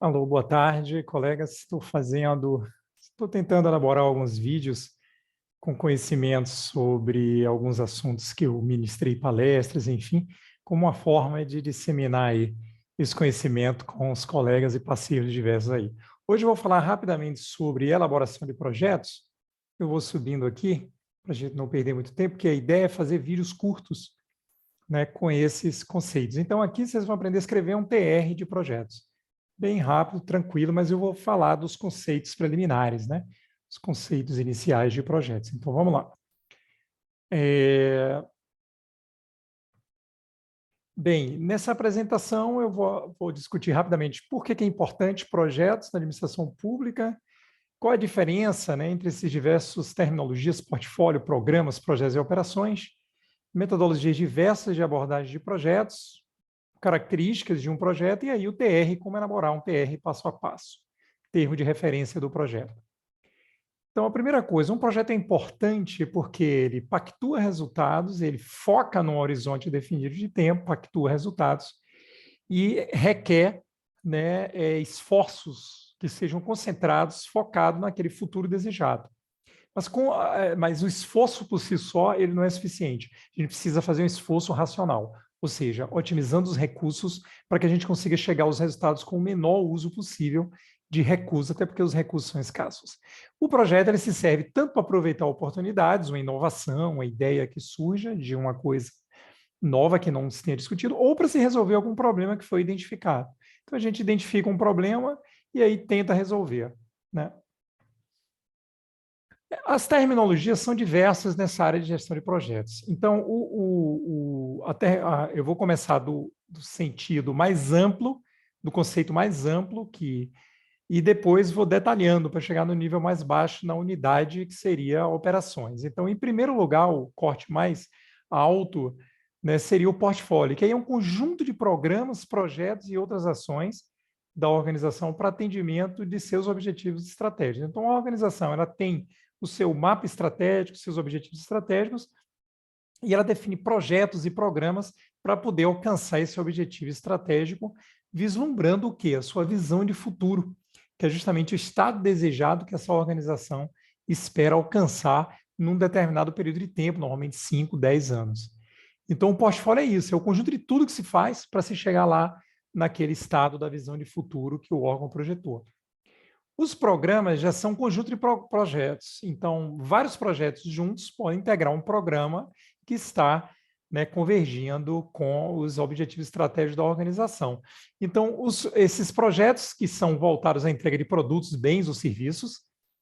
Alô, boa tarde, colegas. Estou tentando elaborar alguns vídeos com conhecimentos sobre alguns assuntos que eu ministrei palestras, enfim, como uma forma de disseminar aí esse conhecimento com os colegas e parceiros diversos aí. Hoje eu vou falar rapidamente sobre elaboração de projetos. Eu vou subindo aqui, para a gente não perder muito tempo, porque a ideia é fazer vídeos curtos, né, com esses conceitos. Então, aqui vocês vão aprender a escrever um TR de projetos. Bem rápido, tranquilo, mas eu vou falar dos conceitos preliminares, né? Os conceitos iniciais de projetos. Então, vamos lá. Bem, nessa apresentação eu vou discutir rapidamente por que é importante projetos na administração pública, qual a diferença, né, entre esses diversos terminologias, portfólio, programas, projetos e operações, metodologias diversas de abordagem de projetos, características de um projeto e aí o TR, como elaborar um TR passo a passo, termo de referência do projeto. Então, a primeira coisa, um projeto é importante porque ele pactua resultados, ele foca num horizonte definido de tempo, pactua resultados e requer, né, esforços que sejam concentrados, focados naquele futuro desejado. Mas o esforço por si só ele não é suficiente. A gente precisa fazer um esforço racional, ou seja, otimizando os recursos para que a gente consiga chegar aos resultados com o menor uso possível de recursos, até porque os recursos são escassos. O projeto ele se serve tanto para aproveitar oportunidades, uma inovação, uma ideia que surja de uma coisa nova que não se tenha discutido, ou para se resolver algum problema que foi identificado. Então, a gente identifica um problema e aí tenta resolver, né? As terminologias são diversas nessa área de gestão de projetos. Então, eu vou começar do sentido mais amplo, do conceito mais amplo, e depois vou detalhando para chegar no nível mais baixo na unidade, que seria operações. Então, em primeiro lugar, o corte mais alto, né, seria o portfólio, que aí é um conjunto de programas, projetos e outras ações da organização para atendimento de seus objetivos estratégicos. Então, a organização ela tem o seu mapa estratégico, seus objetivos estratégicos, e ela define projetos e programas para poder alcançar esse objetivo estratégico, vislumbrando o quê? A sua visão de futuro, que é justamente o estado desejado que essa organização espera alcançar num determinado período de tempo, normalmente 5, 10 anos. Então, o portfólio é isso, é o conjunto de tudo que se faz para se chegar lá naquele estado da visão de futuro que o órgão projetou. Os programas já são um conjunto de projetos, então vários projetos juntos podem integrar um programa que está, né, convergindo com os objetivos estratégicos da organização. Então, esses projetos que são voltados à entrega de produtos, bens ou serviços,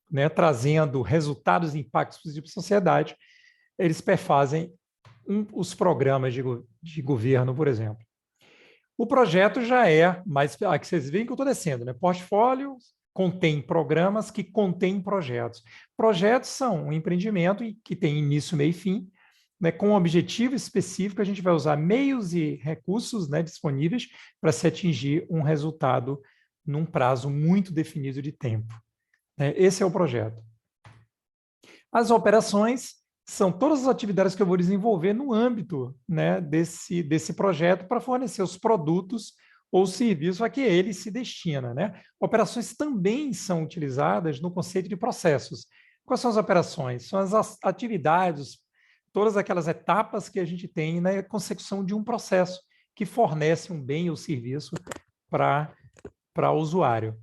né, trazendo resultados e impactos positivos para a sociedade, eles perfazem os programas de governo, por exemplo. O projeto já é mais... Aqui vocês veem que eu estou descendo, né? Portfólio contém programas que contêm projetos. Projetos são um empreendimento que tem início, meio e fim, né? Com um objetivo específico, a gente vai usar meios e recursos, né, disponíveis para se atingir um resultado num prazo muito definido de tempo. Né? Esse é o projeto. As operações são todas as atividades que eu vou desenvolver no âmbito, né, desse projeto para fornecer os produtos ou serviços a que ele se destina. Né? Operações também são utilizadas no conceito de processos. Quais são as operações? São as atividades, todas aquelas etapas que a gente tem na consecução de um processo que fornece um bem ou serviço para o usuário.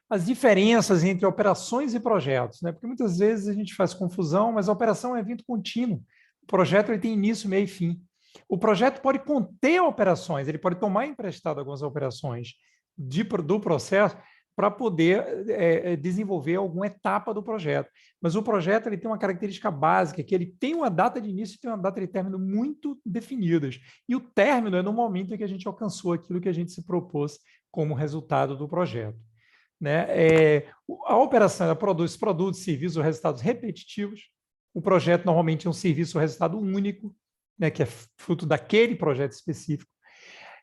As diferenças entre operações e projetos, né? Porque muitas vezes a gente faz confusão, mas a operação é evento contínuo. O projeto ele tem início, meio e fim. O projeto pode conter operações, ele pode tomar emprestado algumas operações do processo para poder desenvolver alguma etapa do projeto. Mas o projeto ele tem uma característica básica, que ele tem uma data de início e tem uma data de término muito definidas. E o término é no momento em que a gente alcançou aquilo que a gente se propôs como resultado do projeto. Né? A operação ela produz produtos, serviços ou resultados repetitivos. O projeto normalmente é um serviço ou resultado único, né, que é fruto daquele projeto específico.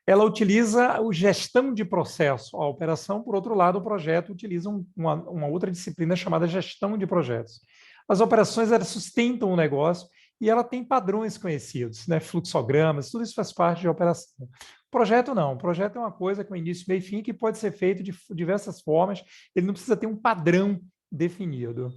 Ela utiliza a gestão de processo. A operação, por outro lado, o projeto utiliza uma outra disciplina chamada gestão de projetos. As operações elas sustentam o negócio e ela tem padrões conhecidos, né? Fluxogramas, tudo isso faz parte de operação. Projeto não, o projeto é uma coisa com início, meio e fim que pode ser feito de diversas formas, ele não precisa ter um padrão definido.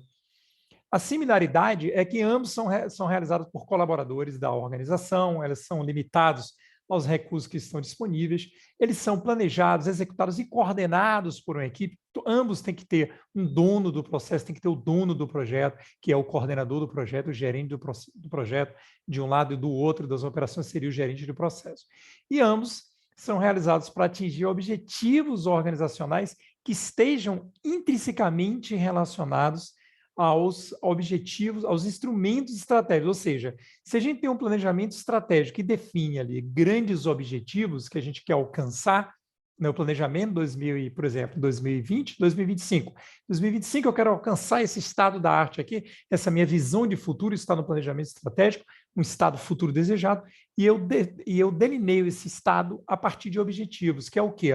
A similaridade é que ambos são realizados por colaboradores da organização, eles são limitados aos recursos que estão disponíveis, eles são planejados, executados e coordenados por uma equipe. Ambos têm que ter um dono do processo, tem que ter o dono do projeto, que é o coordenador do projeto, o gerente do projeto, de um lado e do outro das operações seria o gerente do processo. E ambos são realizados para atingir objetivos organizacionais que estejam intrinsecamente relacionados aos objetivos, aos instrumentos estratégicos. Ou seja, se a gente tem um planejamento estratégico que define ali grandes objetivos que a gente quer alcançar, no planejamento 2000, por exemplo, 2020, 2025. 2025 eu quero alcançar esse estado da arte aqui, essa minha visão de futuro está no planejamento estratégico, um estado futuro desejado, e eu delineio esse estado a partir de objetivos, que é o quê?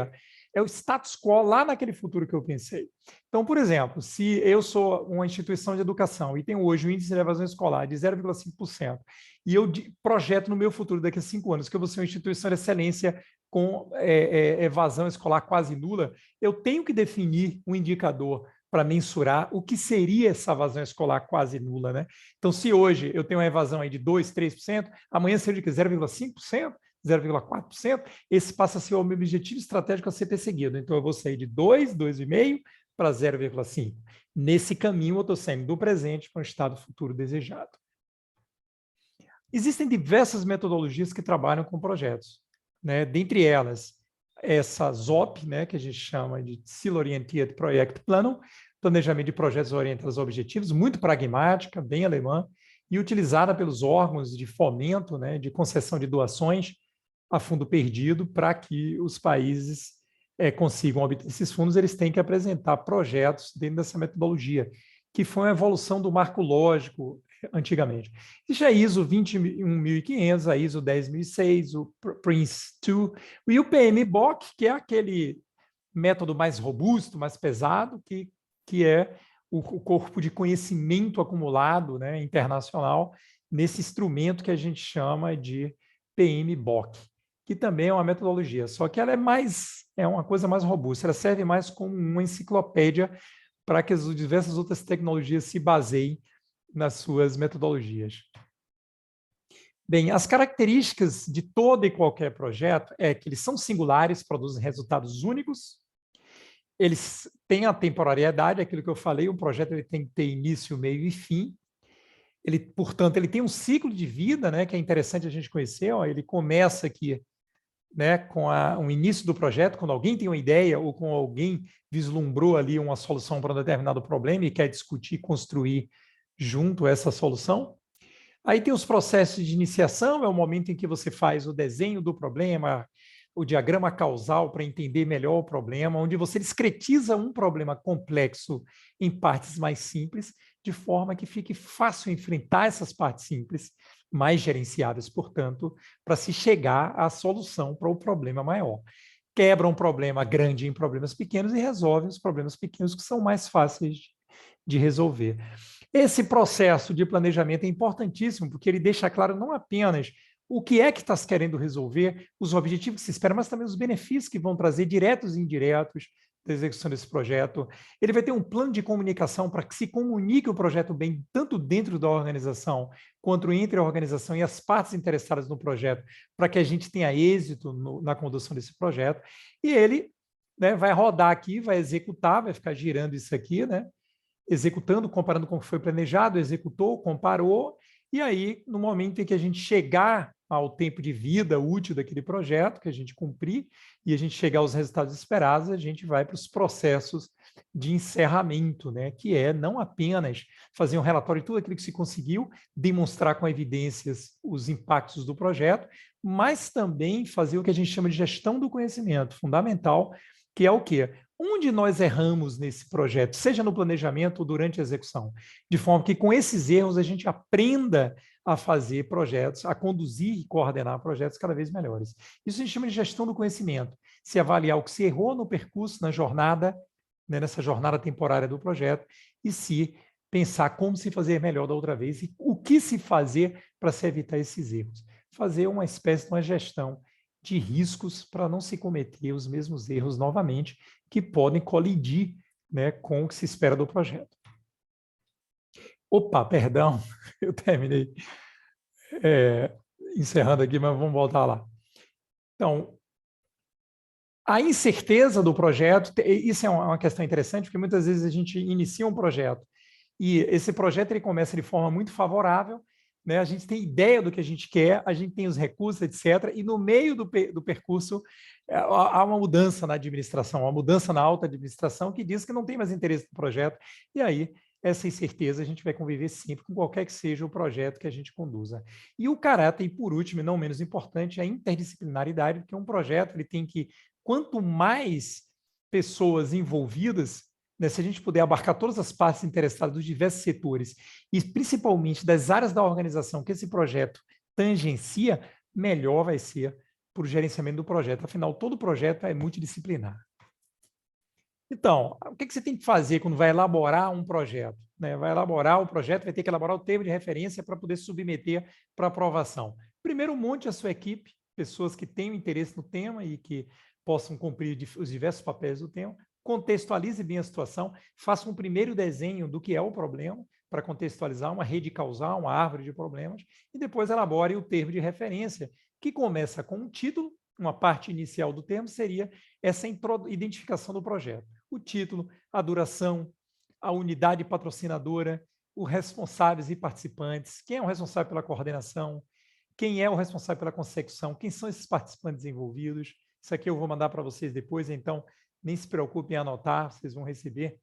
É o status quo lá naquele futuro que eu pensei. Então, por exemplo, se eu sou uma instituição de educação e tenho hoje um índice de evasão escolar de 0,5%, e eu projeto no meu futuro, daqui a 5 anos, que eu vou ser uma instituição de excelência com evasão escolar quase nula, eu tenho que definir um indicador para mensurar o que seria essa evasão escolar quase nula, né? Então, se hoje eu tenho uma evasão aí de 2%, 3%, amanhã seria de 0,5%, 0,4%, esse passa a ser o meu objetivo estratégico a ser perseguido. Então, eu vou sair de 2, 2,5% para 0,5%. Nesse caminho, eu estou saindo do presente para um estado futuro desejado. Existem diversas metodologias que trabalham com projetos, né? Dentre elas, essa ZOP, né, que a gente chama de Ziel-Orientiert Projektplanung, planejamento de projetos orientados a objetivos, muito pragmática, bem alemã, e utilizada pelos órgãos de fomento, né, de concessão de doações a fundo perdido, para que os países consigam obter esses fundos, eles têm que apresentar projetos dentro dessa metodologia, que foi uma evolução do marco lógico antigamente. Existe a ISO 21500, a ISO 10006, o PRINCE2 e o PMBOK, que é aquele método mais robusto, mais pesado, que é o corpo de conhecimento acumulado, né, internacional, nesse instrumento que a gente chama de PMBOK, que também é uma metodologia, só que ela é uma coisa mais robusta, ela serve mais como uma enciclopédia para que as diversas outras tecnologias se baseiem nas suas metodologias. Bem, as características de todo e qualquer projeto é que eles são singulares, produzem resultados únicos, eles têm a temporariedade, aquilo que eu falei, um projeto ele tem que ter início, meio e fim. Portanto, ele tem um ciclo de vida, né, que é interessante a gente conhecer. Ó, ele começa aqui, né, com o início do projeto, quando alguém tem uma ideia ou com alguém vislumbrou ali uma solução para um determinado problema e quer discutir, construir junto essa solução. Aí tem os processos de iniciação, é o momento em que você faz o desenho do problema, o diagrama causal para entender melhor o problema, onde você discretiza um problema complexo em partes mais simples, de forma que fique fácil enfrentar essas partes simples, mais gerenciáveis, portanto, para se chegar à solução para o problema maior. Quebra um problema grande em problemas pequenos e resolve os problemas pequenos que são mais fáceis de resolver. Esse processo de planejamento é importantíssimo, porque ele deixa claro não apenas o que é que está se querendo resolver, os objetivos que se espera, mas também os benefícios que vão trazer diretos e indiretos da execução desse projeto. Ele vai ter um plano de comunicação para que se comunique o projeto bem, tanto dentro da organização, quanto entre a organização e as partes interessadas no projeto, para que a gente tenha êxito na condução desse projeto. E ele, né, vai rodar aqui, vai executar, vai ficar girando isso aqui, né, executando, comparando com o que foi planejado, executou, comparou, e aí, no momento em que a gente chegar ao tempo de vida útil daquele projeto, que a gente cumprir, e a gente chegar aos resultados esperados, a gente vai para os processos de encerramento, né? Que é não apenas fazer um relatório de tudo aquilo que se conseguiu, demonstrar com evidências os impactos do projeto, mas também fazer o que a gente chama de gestão do conhecimento, fundamental, que é o quê? Onde nós erramos nesse projeto, seja no planejamento ou durante a execução, de forma que com esses erros a gente aprenda a fazer projetos, a conduzir e coordenar projetos cada vez melhores. Isso a gente chama de gestão do conhecimento, se avaliar o que se errou no percurso, na jornada, né, nessa jornada temporária do projeto, e se pensar como se fazer melhor da outra vez e o que se fazer para se evitar esses erros. Fazer uma espécie de uma gestão de riscos para não se cometer os mesmos erros novamente, que podem colidir, né, com o que se espera do projeto. Opa, perdão, eu terminei encerrando aqui, mas vamos voltar lá. Então, a incerteza do projeto, isso é uma questão interessante, porque muitas vezes a gente inicia um projeto e esse projeto ele começa de forma muito favorável, né? A gente tem ideia do que a gente quer, a gente tem os recursos, etc. E no meio do percurso há uma mudança na administração, uma mudança na alta administração que diz que não tem mais interesse no projeto. E aí, essa incerteza a gente vai conviver sempre com qualquer que seja o projeto que a gente conduza. E o caráter, e por último, e não menos importante, a interdisciplinaridade, porque um projeto ele tem que, quanto mais pessoas envolvidas, né, se a gente puder abarcar todas as partes interessadas dos diversos setores e principalmente das áreas da organização que esse projeto tangencia, melhor vai ser para o gerenciamento do projeto. Afinal, todo projeto é multidisciplinar. Então, o que você tem que fazer quando vai elaborar um projeto? Né? Vai elaborar o projeto, vai ter que elaborar o termo de referência para poder submeter para aprovação. Primeiro, monte a sua equipe, pessoas que tenham interesse no tema e que possam cumprir os diversos papéis do tema. Contextualize bem a situação, faça um primeiro desenho do que é o problema, para contextualizar uma rede causal, uma árvore de problemas, e depois elabore o termo de referência, que começa com um título, uma parte inicial do termo seria essa identificação do projeto. O título, a duração, a unidade patrocinadora, os responsáveis e participantes, quem é o responsável pela coordenação, quem é o responsável pela consecução, quem são esses participantes envolvidos. Isso aqui eu vou mandar para vocês depois, então nem se preocupem em anotar, vocês vão receber.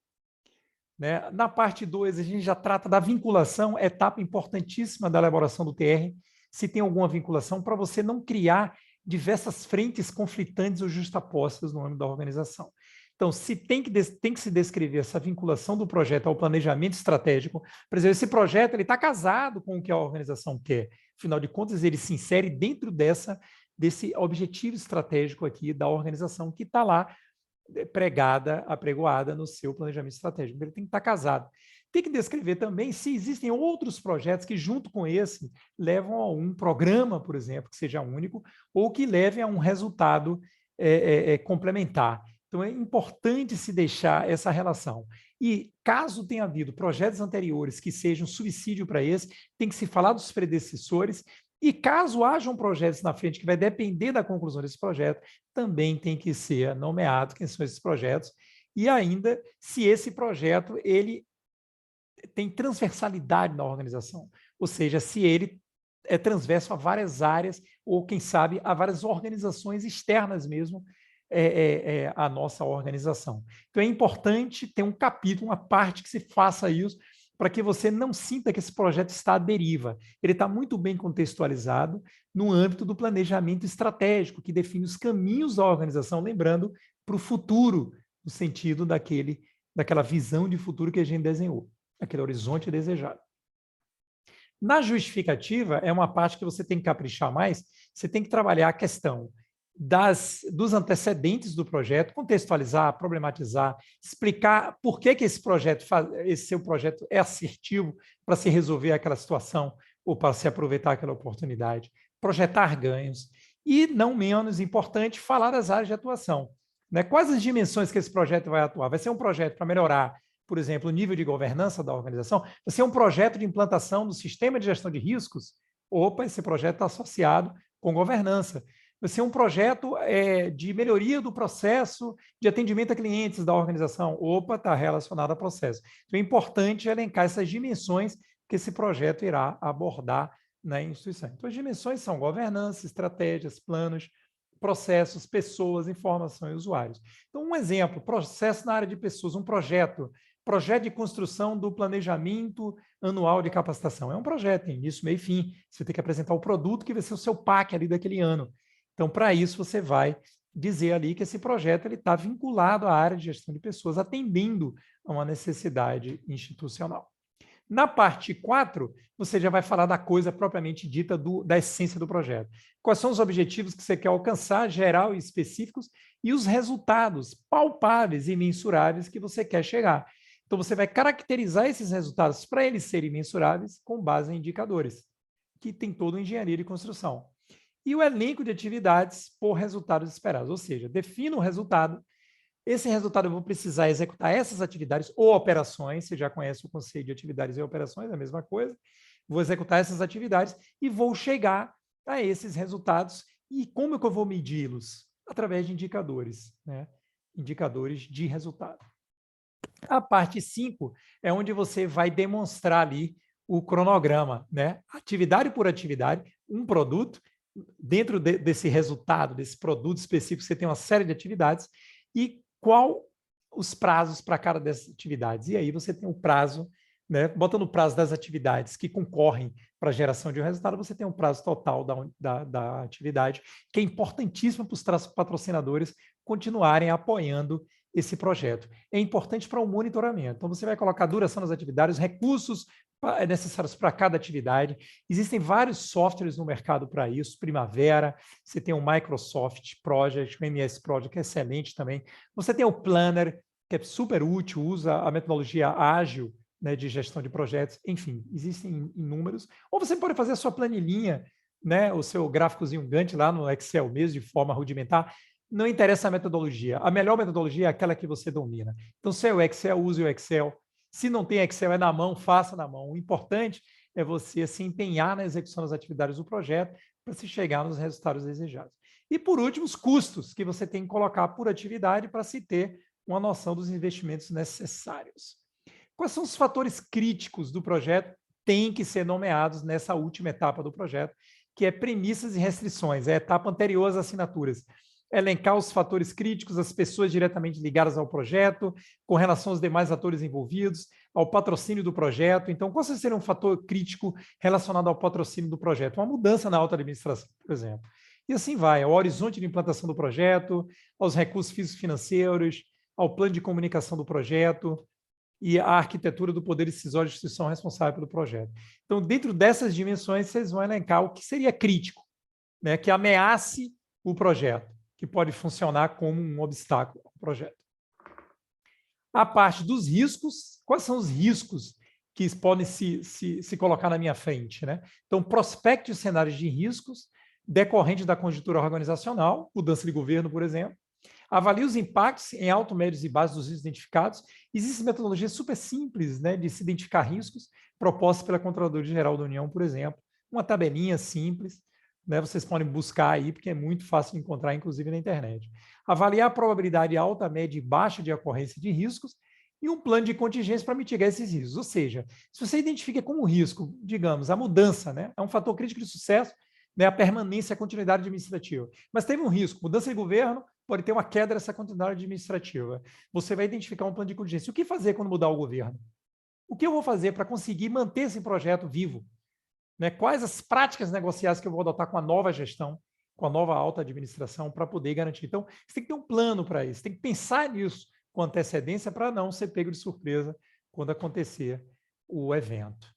Né? Na parte 2, a gente já trata da vinculação, etapa importantíssima da elaboração do TR, se tem alguma vinculação, para você não criar diversas frentes conflitantes ou justapostas no âmbito da organização. Então, se tem que se descrever essa vinculação do projeto ao planejamento estratégico. Por exemplo, esse projeto está casado com o que a organização quer. Afinal de contas, ele se insere dentro desse objetivo estratégico aqui da organização que está lá apregoada no seu planejamento estratégico. Ele tem que estar casado. Tem que descrever também se existem outros projetos que, junto com esse, levam a um programa, por exemplo, que seja único, ou que levem a um resultado complementar. Então, é importante se deixar essa relação. E, caso tenha havido projetos anteriores que sejam subsídio para esse, tem que se falar dos predecessores. E caso hajam projetos na frente que vai depender da conclusão desse projeto, também tem que ser nomeado quem são esses projetos. E ainda, se esse projeto ele tem transversalidade na organização, ou seja, se ele é transverso a várias áreas, ou quem sabe a várias organizações externas mesmo à nossa organização. Então é importante ter um capítulo, uma parte que se faça isso, para que você não sinta que esse projeto está à deriva. Ele está muito bem contextualizado no âmbito do planejamento estratégico, que define os caminhos da organização, lembrando, para o futuro, no sentido daquela visão de futuro que a gente desenhou, aquele horizonte desejado. Na justificativa, é uma parte que você tem que caprichar mais, você tem que trabalhar a questão dos antecedentes do projeto, contextualizar, problematizar, explicar por que esse seu projeto é assertivo para se resolver aquela situação ou para se aproveitar aquela oportunidade, projetar ganhos e, não menos importante, falar das áreas de atuação. Né? Quais as dimensões que esse projeto vai atuar? Vai ser um projeto para melhorar, por exemplo, o nível de governança da organização? Vai ser um projeto de implantação do sistema de gestão de riscos? Opa, esse projeto está associado com governança. Vai ser um projeto de melhoria do processo de atendimento a clientes da organização. Opa, está relacionado a processo. Então, é importante elencar essas dimensões que esse projeto irá abordar na instituição. Então, as dimensões são governança, estratégias, planos, processos, pessoas, informação e usuários. Então, um exemplo, processo na área de pessoas, um projeto de construção do planejamento anual de capacitação. É um projeto, tem início, meio e fim. Você tem que apresentar o produto que vai ser o seu PAC ali daquele ano. Então, para isso, você vai dizer ali que esse projeto está vinculado à área de gestão de pessoas, atendendo a uma necessidade institucional. Na parte 4, você já vai falar da coisa propriamente dita da essência do projeto. Quais são os objetivos que você quer alcançar, geral e específicos, e os resultados palpáveis e mensuráveis que você quer chegar. Então, você vai caracterizar esses resultados para eles serem mensuráveis com base em indicadores, que tem toda a engenharia de construção. E o elenco de atividades por resultados esperados, ou seja, defino o resultado. Esse resultado eu vou precisar executar essas atividades ou operações, você já conhece o conceito de atividades e operações, é a mesma coisa. Vou executar essas atividades e vou chegar a esses resultados. E como é que eu vou medi-los? Através de indicadores, né? Indicadores de resultado. A parte 5 é onde você vai demonstrar ali o cronograma, né? Atividade por atividade, um produto. Dentro desse resultado, desse produto específico, você tem uma série de atividades e qual os prazos para cada dessas atividades. E aí você tem o prazo, né? Botando o prazo das atividades que concorrem para a geração de um resultado, você tem um prazo total da atividade, que é importantíssimo para os patrocinadores continuarem apoiando esse projeto. É importante para o monitoramento. Então, você vai colocar a duração das atividades, recursos necessários para cada atividade. Existem vários softwares no mercado para isso, Primavera, você tem o Microsoft Project, o MS Project, que é excelente também. Você tem o Planner, que é super útil, usa a metodologia ágil, né, de gestão de projetos. Enfim, existem inúmeros. Ou você pode fazer a sua planilhinha, né, o seu gráficozinho Gantt lá no Excel mesmo, de forma rudimentar. Não interessa a metodologia. A melhor metodologia é aquela que você domina. Então, se é o Excel, use o Excel. Se não tem Excel, é na mão, faça na mão. O importante é você se empenhar na execução das atividades do projeto para se chegar nos resultados desejados. E, por último, os custos que você tem que colocar por atividade para se ter uma noção dos investimentos necessários. Quais são os fatores críticos do projeto? Tem que ser nomeados nessa última etapa do projeto, que é premissas e restrições, é a etapa anterior às assinaturas. Elencar os fatores críticos, as pessoas diretamente ligadas ao projeto, com relação aos demais atores envolvidos, ao patrocínio do projeto. Então, qual seria um fator crítico relacionado ao patrocínio do projeto? Uma mudança na alta administração, por exemplo. E assim vai, ao horizonte de implantação do projeto, aos recursos físicos financeiros, ao plano de comunicação do projeto e à arquitetura do poder decisório de instituição responsável pelo projeto. Então, dentro dessas dimensões, vocês vão elencar o que seria crítico, né, que ameace o projeto, que pode funcionar como um obstáculo ao projeto. A parte dos riscos, quais são os riscos que podem se colocar na minha frente, né? Então, prospecte os cenários de riscos decorrentes da conjuntura organizacional, mudança de governo, por exemplo. Avalie os impactos em alto, médios e baixos dos riscos identificados. Existem metodologias super simples, né, de se identificar riscos, propostas pela Controladoria Geral da União, por exemplo. Uma tabelinha simples, né, vocês podem buscar aí, porque é muito fácil de encontrar, inclusive na internet. Avaliar a probabilidade alta, média e baixa de ocorrência de riscos e um plano de contingência para mitigar esses riscos. Ou seja, se você identifica como risco, digamos, a mudança, né, é um fator crítico de sucesso, né, a permanência, a continuidade administrativa. Mas teve um risco, mudança de governo, pode ter uma queda dessa continuidade administrativa. Você vai identificar um plano de contingência. O que fazer quando mudar o governo? O que eu vou fazer para conseguir manter esse projeto vivo? Né? Quais as práticas negociais que eu vou adotar com a nova gestão, com a nova alta administração, para poder garantir? Então, você tem que ter um plano para isso, tem que pensar nisso com antecedência para não ser pego de surpresa quando acontecer o evento.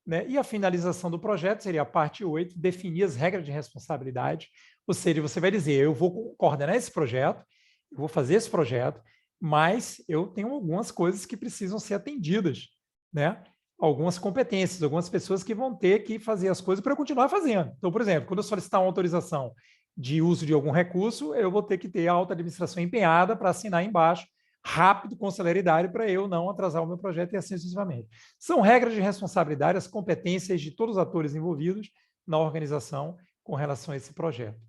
Né? E a finalização do projeto seria a parte 8, definir as regras de responsabilidade, ou seja, você vai dizer, eu vou coordenar esse projeto, eu vou fazer esse projeto, mas eu tenho algumas coisas que precisam ser atendidas, né? Algumas competências, algumas pessoas que vão ter que fazer as coisas para eu continuar fazendo. Então, por exemplo, quando eu solicitar uma autorização de uso de algum recurso, eu vou ter que ter a alta administração empenhada para assinar embaixo, rápido, com celeridade, para eu não atrasar o meu projeto e assim sucessivamente. São regras de responsabilidade, as competências de todos os atores envolvidos na organização com relação a esse projeto.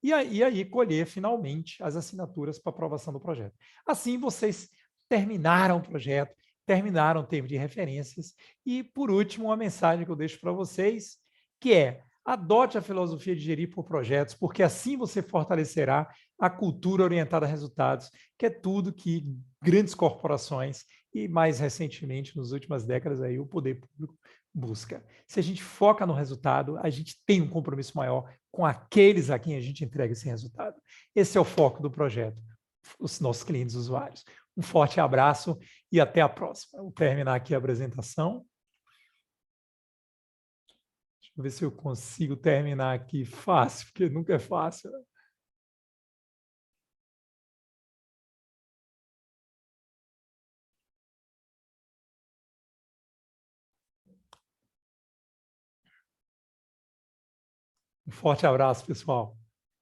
E aí colher, finalmente, as assinaturas para aprovação do projeto. Assim, vocês terminaram o projeto, terminaram o termo de referências. E, por último, uma mensagem que eu deixo para vocês, que é: adote a filosofia de gerir por projetos, porque assim você fortalecerá a cultura orientada a resultados, que é tudo que grandes corporações e, mais recentemente, nas últimas décadas, aí, o poder público busca. Se a gente foca no resultado, a gente tem um compromisso maior com aqueles a quem a gente entrega esse resultado. Esse é o foco do projeto, os nossos clientes usuários. Um forte abraço e até a próxima. Vou terminar aqui a apresentação. Deixa eu ver se eu consigo terminar aqui fácil, porque nunca é fácil. Um forte abraço, pessoal.